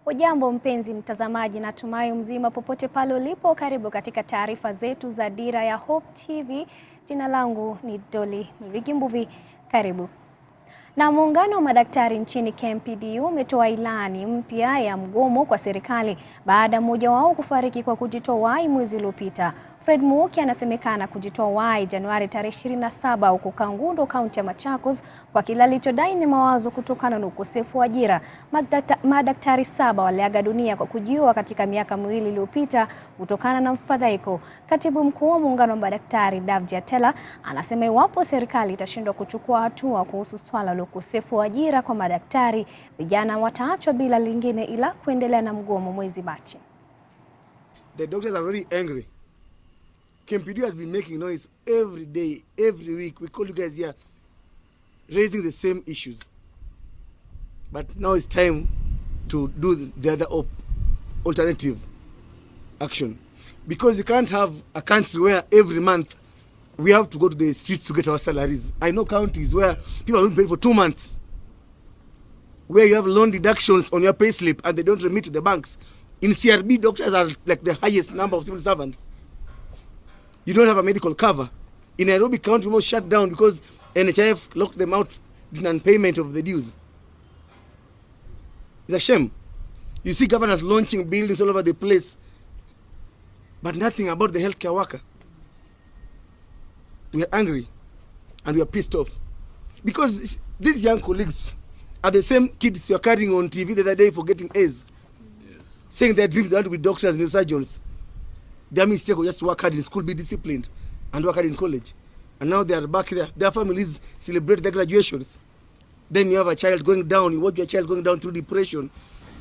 Hujambo mpenzi mtazamaji, natumai mzima popote pale ulipo. Karibu katika taarifa zetu za Dira ya Hope TV. Jina langu ni Dolly Mwigi. Karibu. Na muungano wa madaktari nchini KMPDU umetoa ilani mpya ya mgomo kwa serikali baada mmoja wao kufariki kwa kujitoa uhai mwezi uliopita. Fred Muoki anasemekana kujitoa uhai Januari tarehe 27 huko Kangundo, kaunti ya Machakos, kwa kile alichodai ni mawazo kutokana na ukosefu wa ajira. Madaktari 7 waliaga dunia kwa kujiua katika miaka miwili iliyopita kutokana na mfadhaiko. Katibu mkuu wa muungano wa madaktari Davji Atela anasema iwapo serikali itashindwa kuchukua hatua kuhusu swala la ukosefu wa ajira kwa madaktari, vijana wataachwa bila lingine ila kuendelea na mgomo mwezi Machi. The doctors are very angry. KMPDU has been making noise every day, every week. We call you guys here, raising the same issues. But now it's time to do the other alternative action. Because you can't have a country where every month we have to go to the streets to get our salaries. I know counties where people are not paid for 2 months, where you have loan deductions on your pay slip and they don't remit to the banks. In CRB, doctors are like the highest number of civil servants. You don't have a medical cover. In Nairobi County, we almost shut down because NHIF locked them out in non-payment of the dues. It's a shame. You see governors launching buildings all over the place, but nothing about the healthcare worker. We are angry and we are pissed off because these young colleagues are the same kids you are carrying on TV the other day for getting A's, yes, saying their dreams they want to be doctors and surgeons. Their mistake was just to work hard in school, be disciplined, and work hard in college. And now they are back there. Their families celebrate their graduations. Then you have a child going down. You watch your child going down through depression.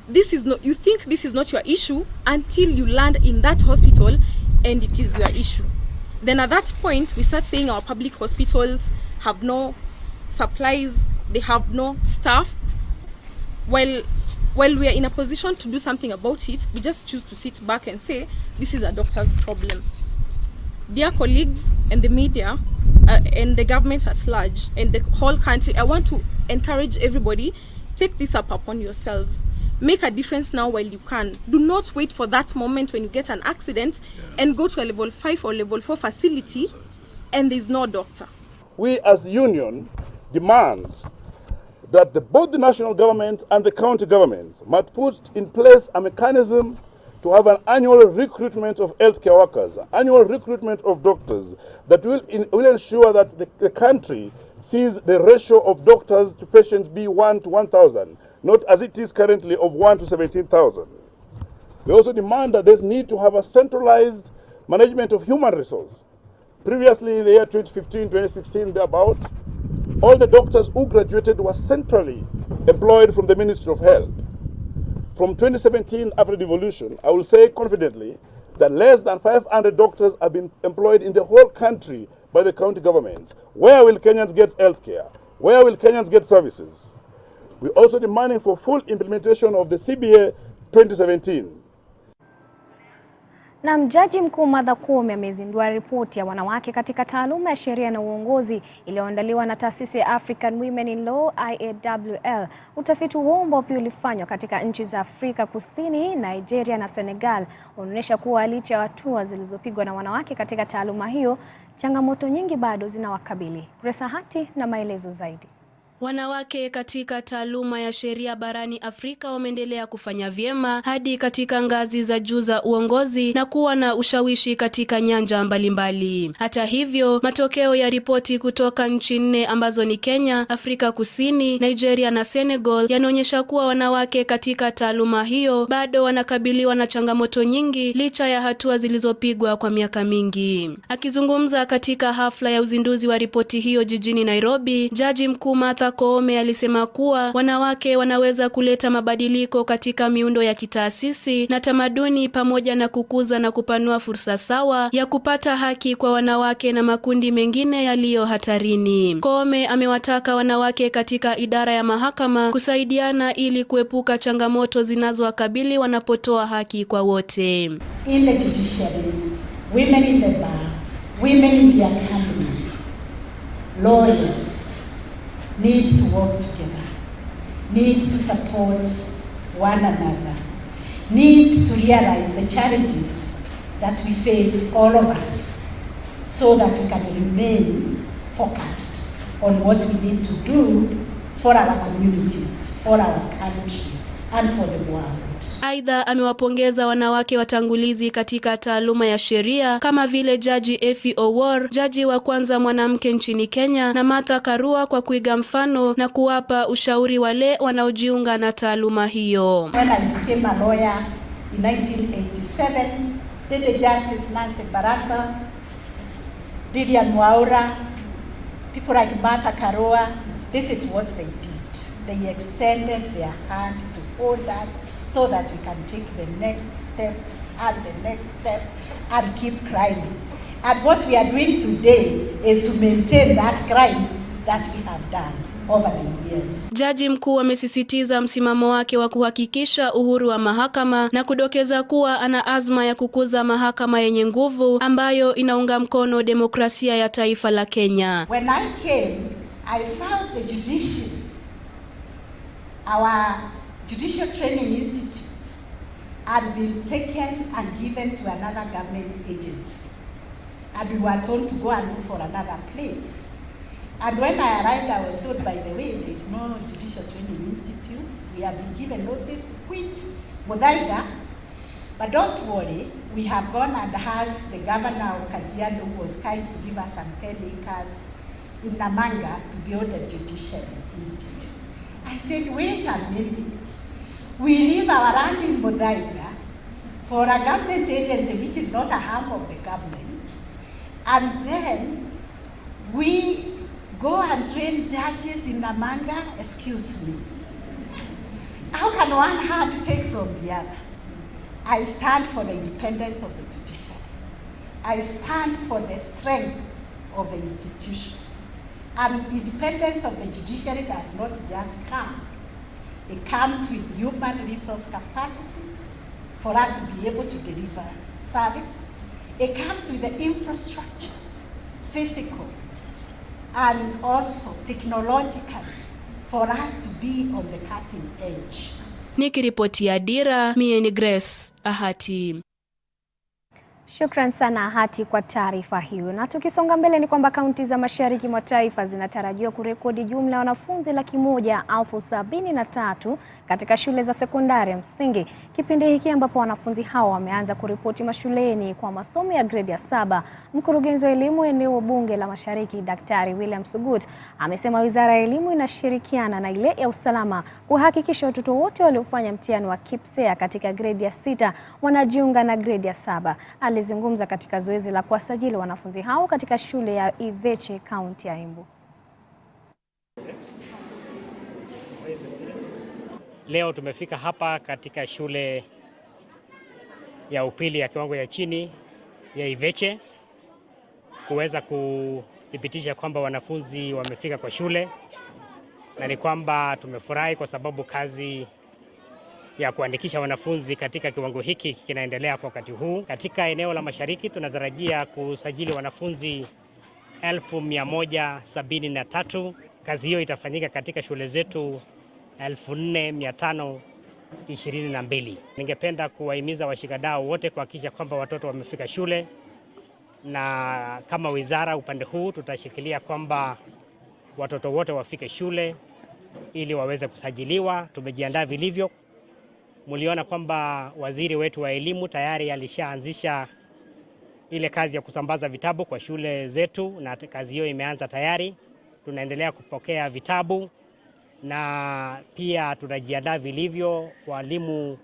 This is not. You think this is not your issue until you land in that hospital, and it is your issue. Then at that point, we start saying our public hospitals have no supplies. They have no staff. While we are in a position to do something about it, we just choose to sit back and say, this is a doctor's problem. Dear colleagues and the media and the government at large and the whole country, I want to encourage everybody, take this up upon yourself. Make a difference now while you can. Do not wait for that moment when you get an accident and go to a level 5 or level 4 facility and there's no doctor. We as union demand that both the national government and the county government must put in place a mechanism to have an annual recruitment of healthcare workers, annual recruitment of doctors that will ensure that the country sees the ratio of doctors to patients be 1 to 1,000, not as it is currently of 1 to 17,000. We also demand that there's need to have a centralized management of human resource. Previously, in the year 2015, 2016, thereabout, all the doctors who graduated were centrally employed from the Ministry of Health. From 2017, after the devolution, I will say confidently that less than 500 doctors have been employed in the whole country by the county government. Where will Kenyans get health care? Where will Kenyans get services? We're also demanding for full implementation of the CBA 2017. Na Jaji Mkuu Martha Koome amezindua ripoti ya wanawake katika taaluma ya sheria na uongozi iliyoandaliwa na taasisi ya African Women in Law IAWL. Utafiti huo ambao pia ulifanywa katika nchi za Afrika Kusini, Nigeria na Senegal unaonyesha kuwa licha ya hatua zilizopigwa na wanawake katika taaluma hiyo, changamoto nyingi bado zinawakabili. Grace Hati na maelezo zaidi. Wanawake katika taaluma ya sheria barani Afrika wameendelea kufanya vyema hadi katika ngazi za juu za uongozi na kuwa na ushawishi katika nyanja mbalimbali. Hata hivyo, matokeo ya ripoti kutoka nchi 4 ambazo ni Kenya, Afrika Kusini, Nigeria na Senegal yanaonyesha kuwa wanawake katika taaluma hiyo bado wanakabiliwa na changamoto nyingi licha ya hatua zilizopigwa kwa miaka mingi. Akizungumza katika hafla ya uzinduzi wa ripoti hiyo jijini Nairobi, Jaji Mkuu Martha Koome alisema kuwa wanawake wanaweza kuleta mabadiliko katika miundo ya kitaasisi na tamaduni pamoja na kukuza na kupanua fursa sawa ya kupata haki kwa wanawake na makundi mengine yaliyo hatarini. Koome amewataka wanawake katika idara ya mahakama kusaidiana ili kuepuka changamoto zinazowakabili wanapotoa haki kwa wote. In the judiciaries, women in the bar, women in the academy, lawyers need to work together, need to support one another need to realize the challenges that we face, all of us, so that we can remain focused on what we need to do for our communities, for our country, and for the world. Aidha, amewapongeza wanawake watangulizi katika taaluma ya sheria kama vile Jaji Effie Owor, jaji wa kwanza mwanamke nchini Kenya, na Martha Karua kwa kuiga mfano na kuwapa ushauri wale wanaojiunga na taaluma hiyo. When I became a lawyer in 1987, then the Justice Nancy Barasa, Lilian Mwaura, people like Martha Karua, this is what they did. They extended their hand to hold us so that we can take the next step and the next step and keep climbing. And what we are doing today is to maintain that climb that we have done over the years. Jaji mkuu amesisitiza msimamo wake wa kuhakikisha uhuru wa mahakama na kudokeza kuwa ana azma ya kukuza mahakama yenye nguvu ambayo inaunga mkono demokrasia ya taifa la Kenya. When I came, I found the judiciary, our Judicial Training Institute, had been taken and given to another government agency. And we were told to go and look for another place. And when I arrived, I was told, by the way, there is no Judicial Training Institute. We have been given notice to quit Muthaiga. But don't worry, we have gone and asked the governor of Kajiado, who was kind to give us some 10 acres in Namanga to build a Judicial Institute. I said, wait a minute. We leave our land in Muthaiga for a government agency which is not a arm of the government, and then we go and train judges in Namanga. Excuse me. How can one hand take from the other? I stand for the independence of the judiciary. I stand for the strength of the institution. And independence of the judiciary does not just come. It comes with human resource capacity for us to be able to deliver service. It comes with the infrastructure, physical, and also technological, for us to be on the cutting edge. Nikiripotia Dira, mie ni Grace Ahati. Shukran sana Ahati kwa taarifa hiyo. Na tukisonga mbele ni kwamba kaunti za mashariki mwa taifa zinatarajiwa kurekodi jumla ya wanafunzi 173,000 katika shule za sekondari msingi. Kipindi hiki ambapo wanafunzi hao wameanza kuripoti mashuleni kwa masomo ya grade ya 7. Mkurugenzi wa elimu eneo bunge la Mashariki Daktari William Sugut amesema Wizara ya Elimu inashirikiana na ile ya usalama kuhakikisha watoto wote waliofanya mtihani wa KPSEA katika grade ya 6 wanajiunga na grade ya 7. Alizungumza katika zoezi la kuwasajili wanafunzi hao katika shule ya Iveche, kaunti ya Embu. Leo tumefika hapa katika shule ya upili ya kiwango ya chini ya Iveche kuweza kuthibitisha kwamba wanafunzi wamefika kwa shule, na ni kwamba tumefurahi kwa sababu kazi ya kuandikisha wanafunzi katika kiwango hiki kinaendelea kwa wakati huu. Katika eneo la Mashariki tunatarajia kusajili wanafunzi 1,173. Kazi hiyo itafanyika katika shule zetu 4,522. Ningependa kuwahimiza washikadau wote kuhakikisha kwamba watoto wamefika shule, na kama wizara upande huu tutashikilia kwamba watoto wote wafike shule ili waweze kusajiliwa. Tumejiandaa vilivyo. Muliona kwamba waziri wetu wa elimu tayari alishaanzisha ile kazi ya kusambaza vitabu kwa shule zetu, na kazi hiyo imeanza tayari. Tunaendelea kupokea vitabu na pia tunajiandaa vilivyo. Walimu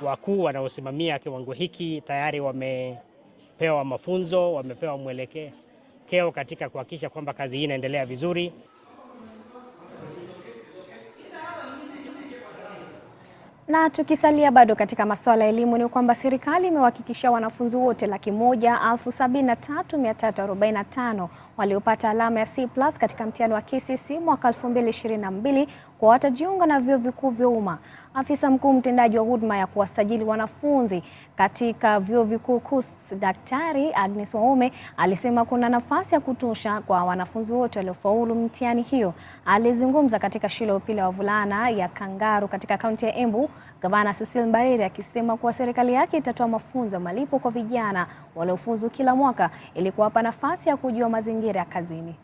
wakuu wanaosimamia kiwango hiki tayari wamepewa mafunzo, wamepewa mwelekeo katika kuhakikisha kwamba kazi hii inaendelea vizuri. Na tukisalia bado katika masuala ya elimu ni kwamba serikali imewahakikishia wanafunzi wote 173,345 waliopata alama ya C+ katika mtihani wa KCSE mwaka 2022 kwa watajiunga na vyuo vikuu vya umma. Afisa mkuu mtendaji wa huduma ya kuwasajili wanafunzi katika vyuo vikuu KUSP, Daktari Agnes Waume, alisema kuna nafasi ya kutosha kwa wanafunzi wote waliofaulu mtihani hiyo. Alizungumza katika shule ya upili ya wavulana ya Kangaru katika kaunti ya Embu, Gavana Cecil Mbarire akisema kuwa serikali yake itatoa mafunzo malipo kwa vijana waliofuzu kila mwaka ili kuwapa nafasi ya kujua mazingira ya kazini.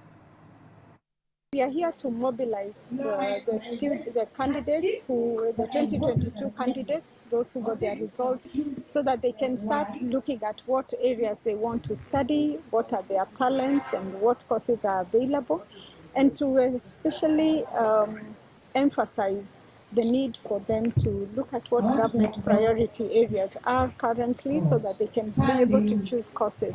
We are here to mobilize the candidates, the 2022 candidates, those who got their results, so that they can start looking at what areas they want to study, what are their talents and what courses are available, and to especially emphasize the need for them to look at what government priority areas are currently, so that they can be able to choose courses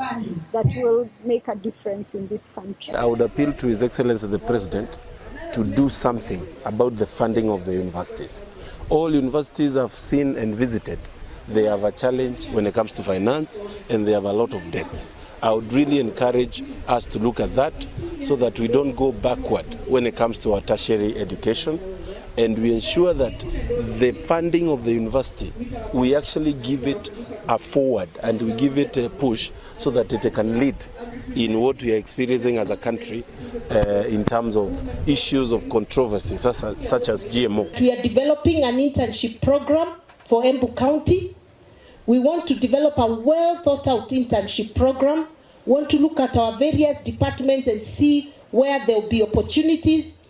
that will make a difference in this country. I would appeal to His Excellency the President to do something about the funding of the universities. All universities I've seen and visited, they have a challenge when it comes to finance, and they have a lot of debts. I would really encourage us to look at that so that we don't go backward when it comes to our tertiary education, and we ensure that the funding of the university, we actually give it a forward and we give it a push so that it can lead in what we are experiencing as a country in terms of issues of controversy such as GMO. We are developing an internship program for Embu County. We want to develop a well thought out internship program. We want to look at our various departments and see where there will be opportunities,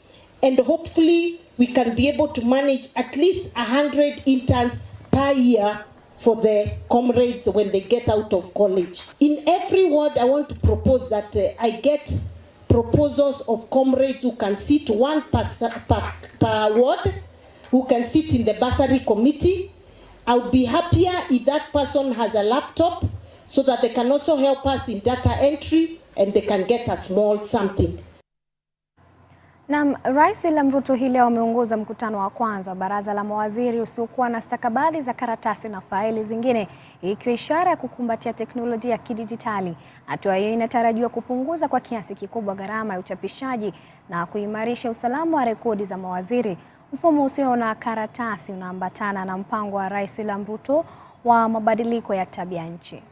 and hopefully we can be able to manage at least 100 interns per year for the comrades when they get out of college. In every ward, I want to propose that I get proposals of comrades who can sit one per ward, who can sit in the bursary committee. I would be happier if that person has a laptop so that they can also help us in data entry and they can get a small something. Na Rais William Ruto hii leo ameongoza mkutano wa kwanza wa baraza la mawaziri usiokuwa na stakabadhi za karatasi na faili zingine, ikiwa ishara ya kukumbatia teknolojia ya kidijitali. Hatua hiyo inatarajiwa kupunguza kwa kiasi kikubwa gharama ya uchapishaji na kuimarisha usalama wa rekodi za mawaziri. Mfumo usio na karatasi unaambatana na mpango wa Rais William Ruto wa mabadiliko ya tabia nchi.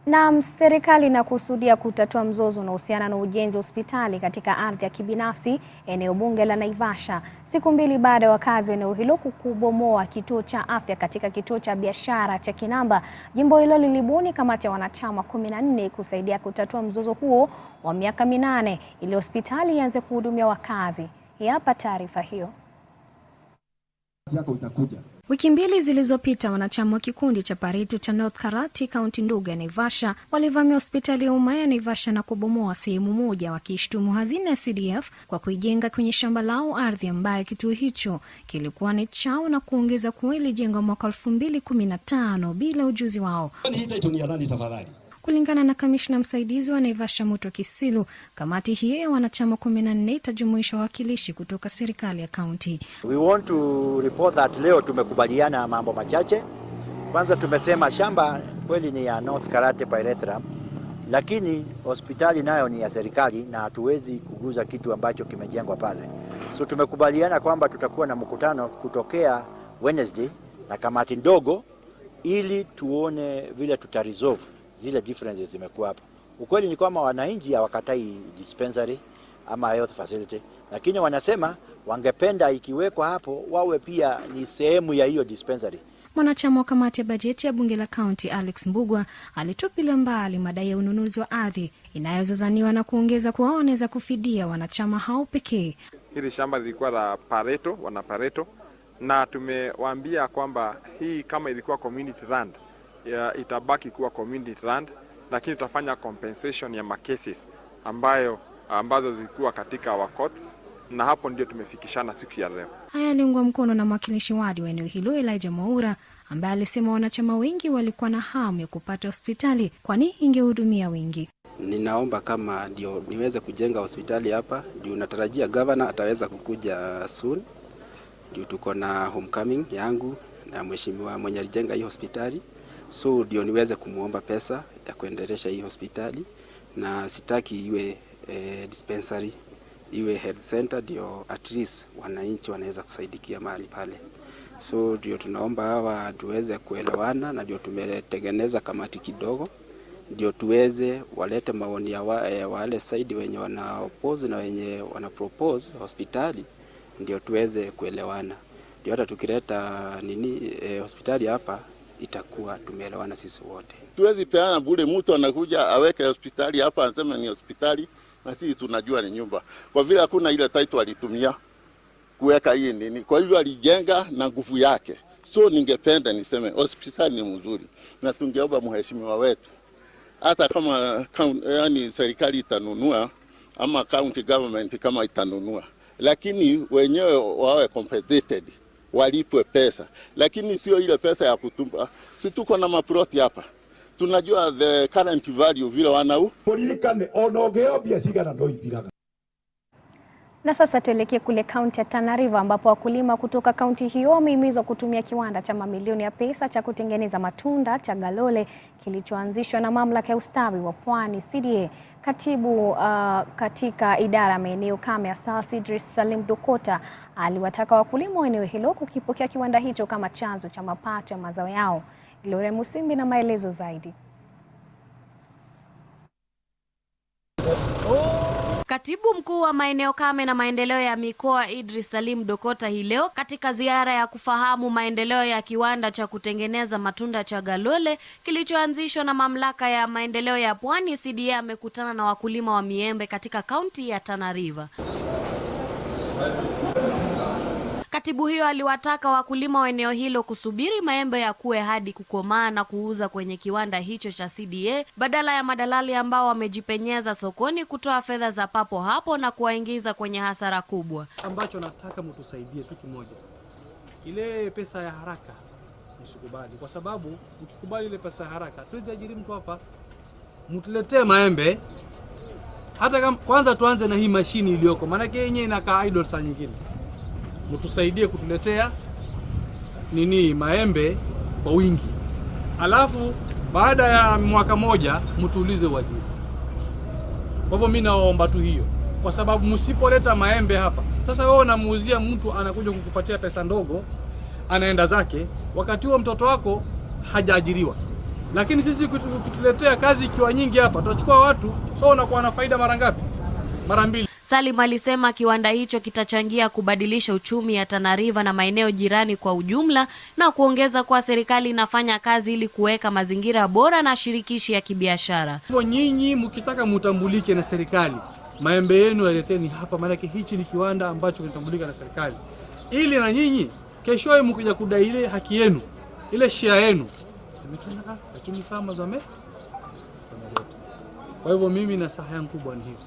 Na serikali inakusudia kutatua mzozo unaohusiana na ujenzi wa hospitali katika ardhi ya kibinafsi eneo bunge la Naivasha, siku mbili baada ya wakazi wa eneo hilo kubomoa kituo cha afya katika kituo cha biashara cha Kinamba. Jimbo hilo lilibuni kamati ya wanachama 14 kusaidia kutatua mzozo huo wa miaka 8 ili hospitali ianze kuhudumia wakazi. Hapa taarifa hiyo. Wiki mbili zilizopita, wanachama wa kikundi cha Parito cha North Karati, kaunti ndogo ya Naivasha, walivamia hospitali ya umma ya Naivasha na kubomoa sehemu moja, wakishtumu hazina ya CDF kwa kuijenga kwenye shamba lao, ardhi ambayo kituo hicho kilikuwa ni chao, na kuongeza kuwa ilijengwa mwaka 2015 bila ujuzi wao. Kulingana na kamishna msaidizi wa Naivasha Muto Kisilu, kamati hiyo ya wanachama 14 itajumuisha wawakilishi kutoka serikali ya kaunti. We want to report that leo tumekubaliana mambo machache. Kwanza tumesema shamba kweli ni ya North Karate Pyrethrum, lakini hospitali nayo ni ya serikali na hatuwezi kuguza kitu ambacho kimejengwa pale. So tumekubaliana kwamba tutakuwa na mkutano kutokea Wednesday na kamati ndogo ili tuone vile tutaresolve zile differences zimekuwa hapo. Ukweli ni kwamba wananchi hawakatai dispensary ama health facility, lakini wanasema wangependa ikiwekwa hapo wawe pia ni sehemu ya hiyo dispensary. Mwanachama wa kamati ya bajeti ya bunge la kaunti Alex Mbugwa alitupilia mbali madai ya ununuzi wa ardhi inayozozaniwa na kuongeza kuwa wanaweza kufidia wanachama hao pekee. Hili shamba lilikuwa la Pareto, wana Pareto, na tumewaambia kwamba hii kama ilikuwa community land itabaki kuwa community land, lakini tutafanya compensation ya cases ambazo zilikuwa katika our courts, na hapo ndio tumefikishana siku ya leo. Haya aliungwa mkono na mwakilishi wadi wa eneo hilo Elijah Mwaura, ambaye alisema wanachama wengi walikuwa na hamu ya kupata hospitali kwani ingehudumia wengi. ninaomba kama ndio niweze kujenga hospitali hapa, ndio natarajia governor ataweza kukuja soon, ndio tuko na homecoming yangu na mheshimiwa mwenye alijenga hii hospitali, so ndio niweze kumuomba pesa ya kuendelesha hii hospitali, na sitaki iwe dispensary, iwe health center, ndio at least wananchi wanaweza kusaidikia mahali pale. So ndio tunaomba hawa tuweze kuelewana, na ndio tumetengeneza kamati kidogo, ndio tuweze walete maoni ya wale side wenye wana oppose na wenye wana propose hospitali, ndio tuweze kuelewana. Ndio hata tukileta hospitali hapa itakuwa tumeelewana sisi wote. Tuwezi peana bure, mtu anakuja aweke hospitali hapa anasema ni hospitali na sisi tunajua ni nyumba. Kwa vile hakuna ile title alitumia kuweka hii nini, kwa hivyo alijenga na nguvu yake. So ningependa niseme hospitali ni mzuri, na tungeomba mheshimiwa wetu hata kama serikali itanunua ama county government kama itanunua, lakini wenyewe wawe compensated, walipwe pesa, lakini sio ile pesa ya kutumba. Si tuko na maploti hapa, tunajua the current value vile wanau. Na sasa tuelekee kule kaunti ya Tana River ambapo wakulima kutoka kaunti hiyo wamehimizwa kutumia kiwanda cha mamilioni ya pesa cha kutengeneza matunda cha Galole kilichoanzishwa na mamlaka ya ustawi wa Pwani CDA. Katibu katika idara ya maeneo kame ya South Idris Salim Dokota aliwataka wakulima wa eneo hilo kukipokea kiwanda hicho kama chanzo cha mapato ya mazao yao. Lore Musimbi na maelezo zaidi. Katibu mkuu wa maeneo kame na maendeleo ya mikoa Idris Salim Dokota hii leo katika ziara ya kufahamu maendeleo ya kiwanda cha kutengeneza matunda cha Galole kilichoanzishwa na mamlaka ya maendeleo ya Pwani CDA amekutana na wakulima wa miembe katika kaunti ya Tana River. Katibu hiyo aliwataka wakulima wa eneo hilo kusubiri maembe yakue hadi kukomaa na kuuza kwenye kiwanda hicho cha CDA badala ya madalali ambao wamejipenyeza sokoni kutoa fedha za papo hapo na kuwaingiza kwenye hasara kubwa. Ambacho nataka mtusaidie tu kimoja. Ile pesa ya haraka msikubali, kwa sababu mkikubali ile pesa ya haraka tuweze ajiri mtu hapa. Mtuletee maembe. Hata kama kwanza tuanze na hii mashini iliyoko, maana yake yenyewe inakaa idle saa nyingine. Mtusaidie kutuletea maembe kwa wingi. Alafu baada ya mwaka moja mtuulize wajiri. Kwa hivyo mimi naomba tu hiyo, kwa sababu msipoleta maembe hapa, sasa wewe unamuuzia mtu anakuja kukupatia pesa ndogo, anaenda zake, wakati huo mtoto wako hajaajiriwa. Lakini sisi kutuletea kazi ikiwa nyingi hapa, tutachukua watu, so unakuwa na faida mara ngapi? Mara mbili. Salim alisema kiwanda hicho kitachangia kubadilisha uchumi ya Tana River na maeneo jirani kwa ujumla, na kuongeza kwa serikali inafanya kazi ili kuweka mazingira bora na shirikishi ya kibiashara. Hivyo nyinyi mkitaka mutambulike na serikali, maembe yenu yaleteni hapa, maana hichi ni kiwanda ambacho kinatambulika na serikali. Ili na nyinyi kesho mkija kudai ile haki yenu, ile share yenu, simetuna lakini kama zame. Kwa hivyo mimi na saha yangu kubwa ni hiyo.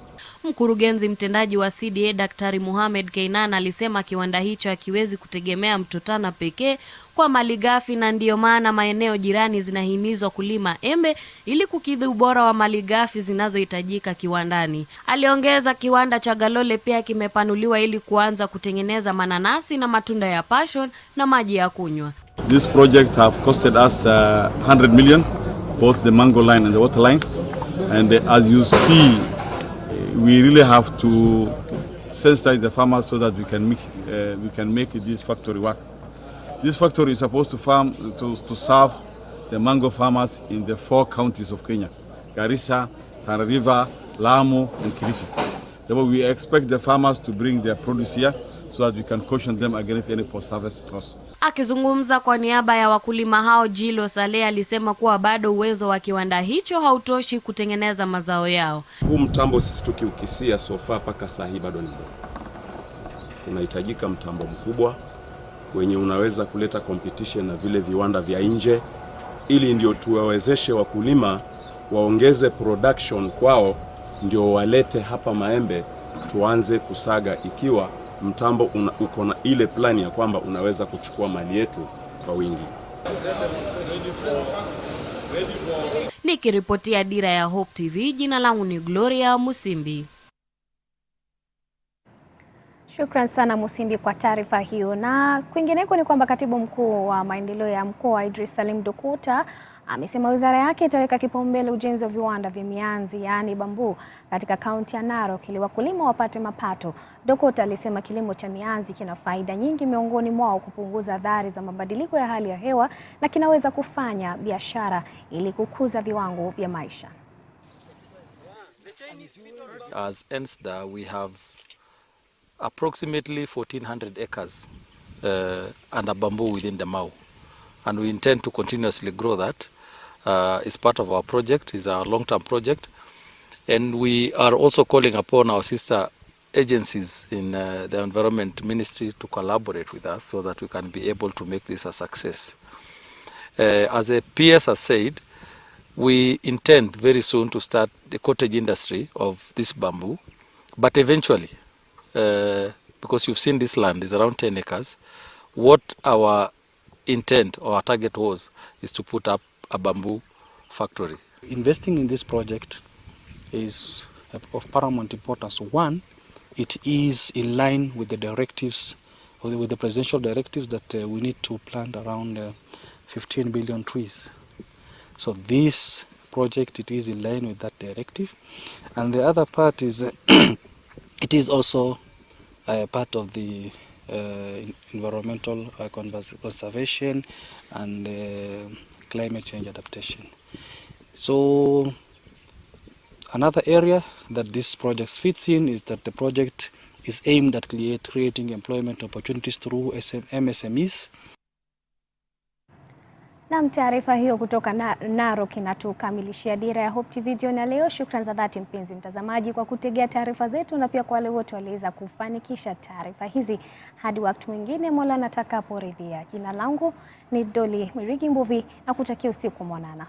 Mkurugenzi mtendaji wa CDA Daktari Mohamed Keinan alisema kiwanda hicho hakiwezi kutegemea Mto Tana pekee kwa malighafi, na ndiyo maana maeneo jirani zinahimizwa kulima embe ili kukidhi ubora wa malighafi zinazohitajika kiwandani. Aliongeza kiwanda cha Galole pia kimepanuliwa ili kuanza kutengeneza mananasi na matunda ya passion na maji ya kunywa. This project have costed us 100 million, both the mango line and the water line, and as you see, we really have to sensitize the farmers so that we can make this factory work. This factory is supposed to serve the mango farmers in the 4 counties of Kenya: Garissa, Tana River, Lamu, and Kilifi. Therefore, we expect the farmers to bring their produce here so that we can caution them against any post-harvest loss. Akizungumza kwa niaba ya wakulima hao, Jilo Saleh alisema kuwa bado uwezo wa kiwanda hicho hautoshi kutengeneza mazao yao. Huu mtambo sisi tukiukisia sofa paka sahi bado ni mdogo. Unahitajika mtambo mkubwa wenye unaweza kuleta competition na vile viwanda vya nje, ili ndio tuwawezeshe wakulima waongeze production kwao, ndio walete hapa maembe tuanze kusaga, ikiwa mtambo uko na ile plani ya kwamba unaweza kuchukua mali yetu kwa wingi. Nikiripotia Dira ya Hope TV, jina langu ni Gloria Musimbi. Shukran sana Musimbi kwa taarifa hiyo. Na kwingineko ni kwamba katibu mkuu wa maendeleo ya mkoa Idris Salim Dokuta amesema wizara yake itaweka kipaumbele ujenzi wa viwanda vya mianzi yaani bambu katika kaunti ya Narok ili wakulima wapate mapato. Dokuta alisema kilimo cha mianzi kina faida nyingi, miongoni mwao kupunguza athari za mabadiliko ya hali ya hewa na kinaweza kufanya biashara ili kukuza viwango vya maisha. As ENSDA, we have approximately 1,400 acres under bamboo within the Mau, and we intend to continuously grow that. It's part of our project, it's our long-term project, and we are also calling upon our sister agencies in the Environment Ministry to collaborate with us so that we can be able to make this a success. As a PS has said, we intend very soon to start the cottage industry of this bamboo, but eventually, because you've seen this land is around 10 acres, what our intent or our target was is to put up a bamboo factory. Investing in this project is of paramount importance. One, it is in line with the directives, with the presidential directives that we need to plant around 15 billion trees. So this project, it is in line with that directive. And the other part is it is also part of the environmental conservation and climate change adaptation. So another area that this project fits in is that the project is aimed at creating employment opportunities through MSMEs. Na taarifa hiyo kutoka Narok inatukamilishia Dira ya Hope TV jioni ya leo. Shukrani za dhati mpenzi mtazamaji kwa kutegea taarifa zetu, na pia kwa wale wote waliweza kufanikisha taarifa hizi. Hadi wakati mwingine Mola atakaporidhia. Jina langu ni Doli Mirigi Mbuvi na kutakia usiku mwanana.